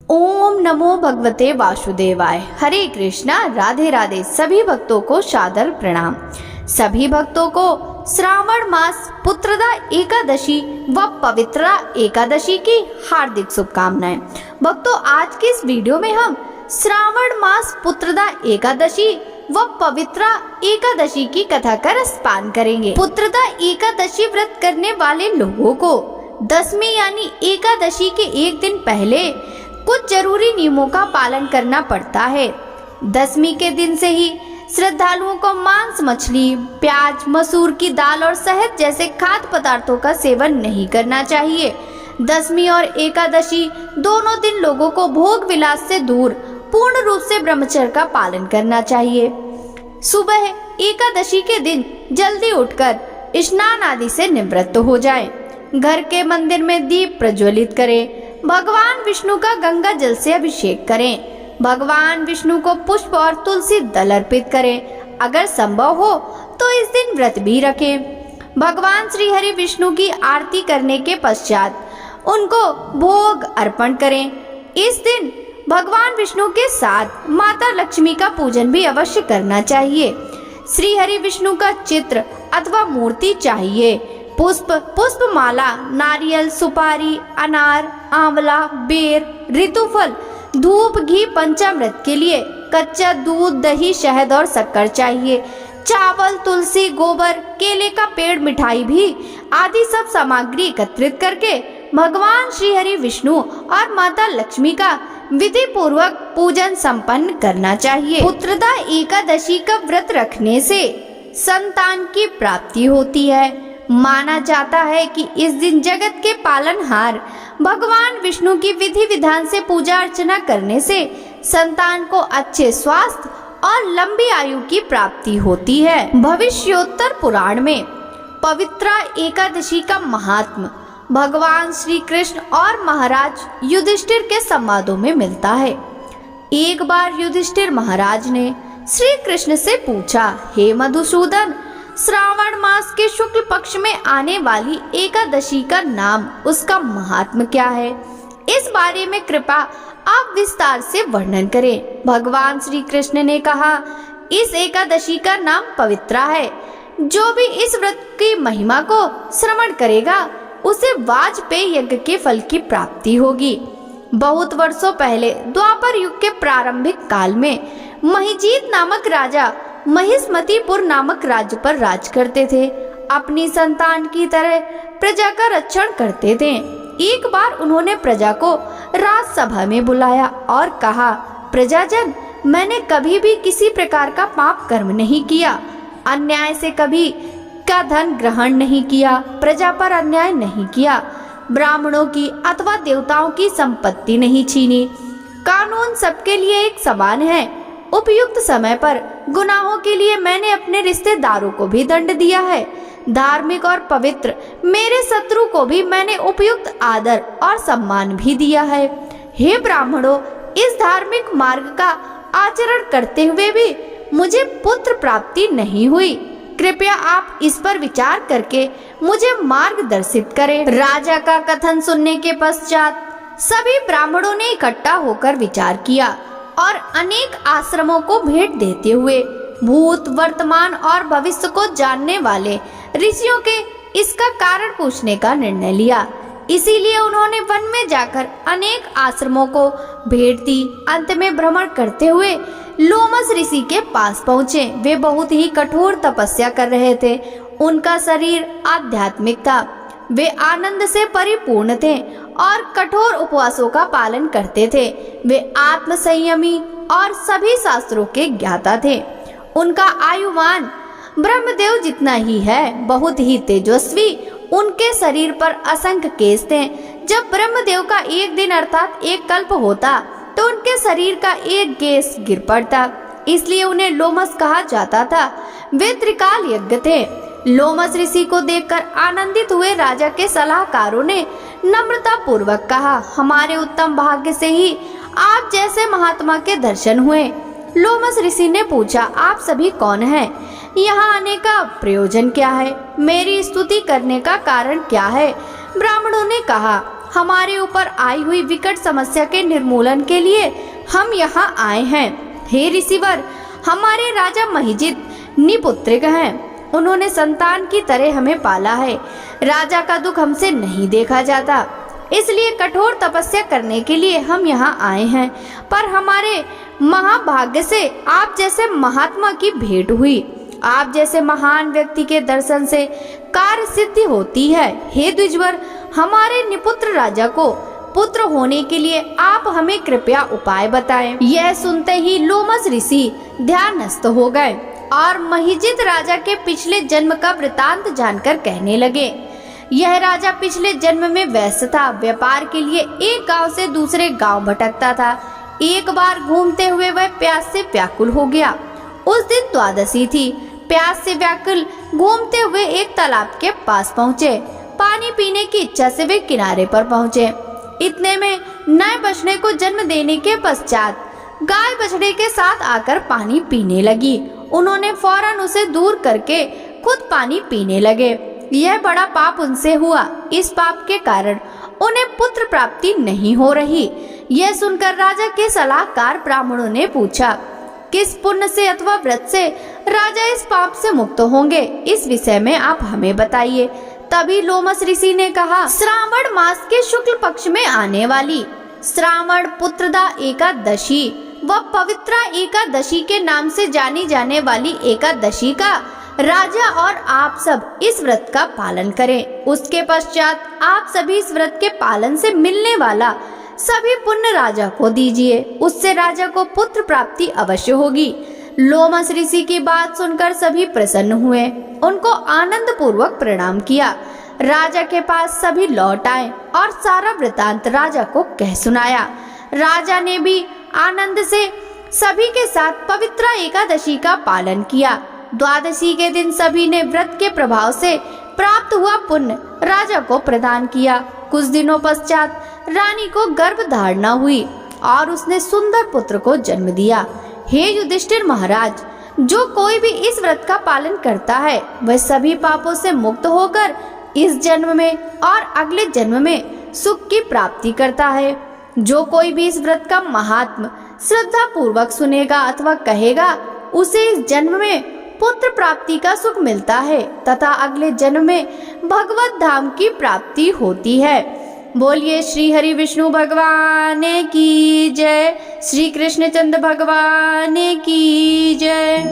ओम नमो भगवते वासुदेवाय। हरे कृष्णा, राधे राधे। सभी भक्तों को सादर प्रणाम। सभी भक्तों को श्रावण मास पुत्रदा एकादशी व पवित्रा एकादशी की हार्दिक शुभकामनाएं। भक्तों, आज की इस वीडियो में हम श्रावण मास पुत्रदा एकादशी व पवित्रा एकादशी की कथा का रसपान करेंगे। पुत्रदा एकादशी व्रत करने वाले लोगों को दसवीं यानी एकादशी के एक दिन पहले कुछ जरूरी नियमों का पालन करना पड़ता है। दसवीं के दिन से ही श्रद्धालुओं को मांस, मछली, प्याज, मसूर की दाल और शहद जैसे खाद्य पदार्थों का सेवन नहीं करना चाहिए। दसवीं और एकादशी दोनों दिन लोगों को भोग विलास से दूर पूर्ण रूप से ब्रह्मचर्य का पालन करना चाहिए। सुबह एकादशी के दिन जल्दी उठकर स्नान आदि से निवृत्त हो जाएं। घर के मंदिर में दीप प्रज्वलित करें। भगवान विष्णु का गंगा जल से अभिषेक करें। भगवान विष्णु को पुष्प और तुलसी दल अर्पित करें। अगर संभव हो तो इस दिन व्रत भी रखें। भगवान श्री हरि विष्णु की आरती करने के पश्चात उनको भोग अर्पण करें। इस दिन भगवान विष्णु के साथ माता लक्ष्मी का पूजन भी अवश्य करना चाहिए। श्री हरि विष्णु का चित्र अथवा मूर्ति चाहिए। पुष्पमाला, नारियल, सुपारी, अनार, आंवला, बेर, ऋतुफल, धूप, घी, पंचामृत के लिए कच्चा दूध, दही, शहद और शक्कर चाहिए। चावल, तुलसी, गोबर, केले का पेड़, मिठाई भी आदि सब सामग्री एकत्रित करके भगवान श्री हरि विष्णु और माता लक्ष्मी का विधि पूर्वक पूजन संपन्न करना चाहिए। पुत्रदा एकादशी का व्रत रखने से संतान की प्राप्ति होती है। माना जाता है कि इस दिन जगत के पालनहार भगवान विष्णु की विधि विधान से पूजा अर्चना करने से संतान को अच्छे स्वास्थ्य और लंबी आयु की प्राप्ति होती है। भविष्योत्तर पुराण में पवित्रा एकादशी का महात्म भगवान श्री कृष्ण और महाराज युधिष्ठिर के संवादों में मिलता है। एक बार युधिष्ठिर महाराज ने श्री कृष्ण से पूछा, हे मधुसूदन, श्रावण मास के शुक्ल पक्ष में आने वाली एकादशी का नाम, उसका महात्म क्या है? इस बारे में कृपा आप विस्तार से वर्णन करें। भगवान श्री कृष्ण ने कहा, इस एकादशी का नाम पवित्रा है। जो भी इस व्रत की महिमा को श्रवण करेगा उसे वाजपेय यज्ञ के फल की प्राप्ति होगी। बहुत वर्षों पहले द्वापर युग के प्रारंभिक काल में महिजीत नामक राजा महिष्मतीपुर नामक राज्य पर राज करते थे। अपनी संतान की तरह प्रजा का रक्षण करते थे। एक बार उन्होंने प्रजा को राजसभा में बुलाया और कहा, प्रजाजन, मैंने कभी भी किसी प्रकार का पाप कर्म नहीं किया, अन्याय से कभी का धन ग्रहण नहीं किया, प्रजा पर अन्याय नहीं किया, ब्राह्मणों की अथवा देवताओं की संपत्ति नहीं छीनी। कानून सबके लिए एक समान है। उपयुक्त समय पर गुनाहों के लिए मैंने अपने रिश्तेदारों को भी दंड दिया है। धार्मिक और पवित्र मेरे शत्रु को भी मैंने उपयुक्त आदर और सम्मान भी दिया है। हे ब्राह्मणों, इस धार्मिक मार्ग का आचरण करते हुए भी मुझे पुत्र प्राप्ति नहीं हुई। कृपया आप इस पर विचार करके मुझे मार्गदर्शित करें। राजा का कथन सुनने के पश्चात सभी ब्राह्मणों ने इकट्ठा होकर विचार किया और अनेक आश्रमों को भेंट देते हुए भूत, वर्तमान और भविष्य को जानने वाले ऋषियों के इसका कारण पूछने का निर्णय लिया। इसीलिए उन्होंने वन में जाकर अनेक आश्रमों को भेंट दी। अंत में भ्रमण करते हुए लोमस ऋषि के पास पहुँचे। वे बहुत ही कठोर तपस्या कर रहे थे। उनका शरीर आध्यात्मिक था। वे आनंद से परिपूर्ण थे और कठोर उपवासों का पालन करते थे। वे आत्म संयमी और सभी शास्त्रों के ज्ञाता थे। उनका आयुमान ब्रह्मदेव जितना ही है, बहुत ही तेजस्वी। उनके शरीर पर असंख्य केश थे। जब ब्रह्मदेव का एक दिन अर्थात एक कल्प होता तो उनके शरीर का एक केश गिर पड़ता, इसलिए उन्हें लोमस कहा जाता था। वे त्रिकाल यज्ञ थे। लोमस ऋषि को देखकर आनंदित हुए राजा के सलाहकारों ने नम्रता पूर्वक कहा, हमारे उत्तम भाग्य से ही आप जैसे महात्मा के दर्शन हुए। लोमस ऋषि ने पूछा, आप सभी कौन हैं? यहाँ आने का प्रयोजन क्या है? मेरी स्तुति करने का कारण क्या है? ब्राह्मणों ने कहा, हमारे ऊपर आई हुई विकट समस्या के निर्मूलन के लिए हम यहाँ आए हैं। हे ऋषिवर, हमारे राजा महिजित निपुत्रिक हैं। उन्होंने संतान की तरह हमें पाला है। राजा का दुख हमसे नहीं देखा जाता, इसलिए कठोर तपस्या करने के लिए हम यहाँ आए हैं। पर हमारे महाभाग्य से आप जैसे महात्मा की भेंट हुई। आप जैसे महान व्यक्ति के दर्शन से कार्य सिद्धि होती है। हे द्विजवर, हमारे निपुत्र राजा को पुत्र होने के लिए आप हमें कृपया उपाय बताएं। यह सुनते ही लोमस ऋषि ध्यानस्थ हो गए और महिजित राजा के पिछले जन्म का वृतांत जानकर कहने लगे। यह राजा पिछले जन्म में वैश्य था। व्यापार के लिए एक गांव से दूसरे गांव भटकता था। एक बार घूमते हुए वह प्यास से व्याकुल हो गया। उस दिन द्वादशी थी। प्यास से व्याकुल घूमते हुए एक तालाब के पास पहुँचे। पानी पीने की इच्छा से वे किनारे पर पहुँचे। इतने में नए बछड़े को जन्म देने के पश्चात गाय बछड़े के साथ आकर पानी पीने लगी। उन्होंने फौरन उसे दूर करके खुद पानी पीने लगे। यह बड़ा पाप उनसे हुआ। इस पाप के कारण उन्हें पुत्र प्राप्ति नहीं हो रही। यह सुनकर राजा के सलाहकार ब्राह्मणों ने पूछा, किस पुण्य से अथवा व्रत से राजा इस पाप से मुक्त होंगे? इस विषय में आप हमें बताइए। तभी लोमस ऋषि ने कहा, श्रावण मास के शुक्ल पक्ष में आने वाली श्रावण पुत्रदा एकादशी व पवित्रा एकादशी के नाम से जानी जाने वाली एकादशी का राजा और आप सब इस व्रत का पालन करें। उसके पश्चात आप सभी इस व्रत के पालन से मिलने वाला सभी पुण्य राजा को दीजिए। उससे राजा को पुत्र प्राप्ति अवश्य होगी। लोमस ऋषि की बात सुनकर सभी प्रसन्न हुए। उनको आनंद पूर्वक प्रणाम किया। राजा के पास सभी लौट आए और सारा वृतांत राजा को कह सुनाया। राजा ने भी आनंद से सभी के साथ पवित्रा एकादशी का पालन किया। द्वादशी के दिन सभी ने व्रत के प्रभाव से प्राप्त हुआ पुण्य राजा को प्रदान किया। कुछ दिनों पश्चात रानी को गर्भ धारणा हुई और उसने सुंदर पुत्र को जन्म दिया। हे युधिष्ठिर महाराज, जो कोई भी इस व्रत का पालन करता है वह सभी पापों से मुक्त होकर इस जन्म में और अगले जन्म में सुख की प्राप्ति करता है। जो कोई भी इस व्रत का महात्म श्रद्धा पूर्वक सुनेगा अथवा कहेगा, उसे इस जन्म में पुत्र प्राप्ति का सुख मिलता है तथा अगले जन्म में भगवत धाम की प्राप्ति होती है। बोलिए श्री हरि विष्णु भगवान की जय, श्री कृष्ण चंद्र भगवान की जय।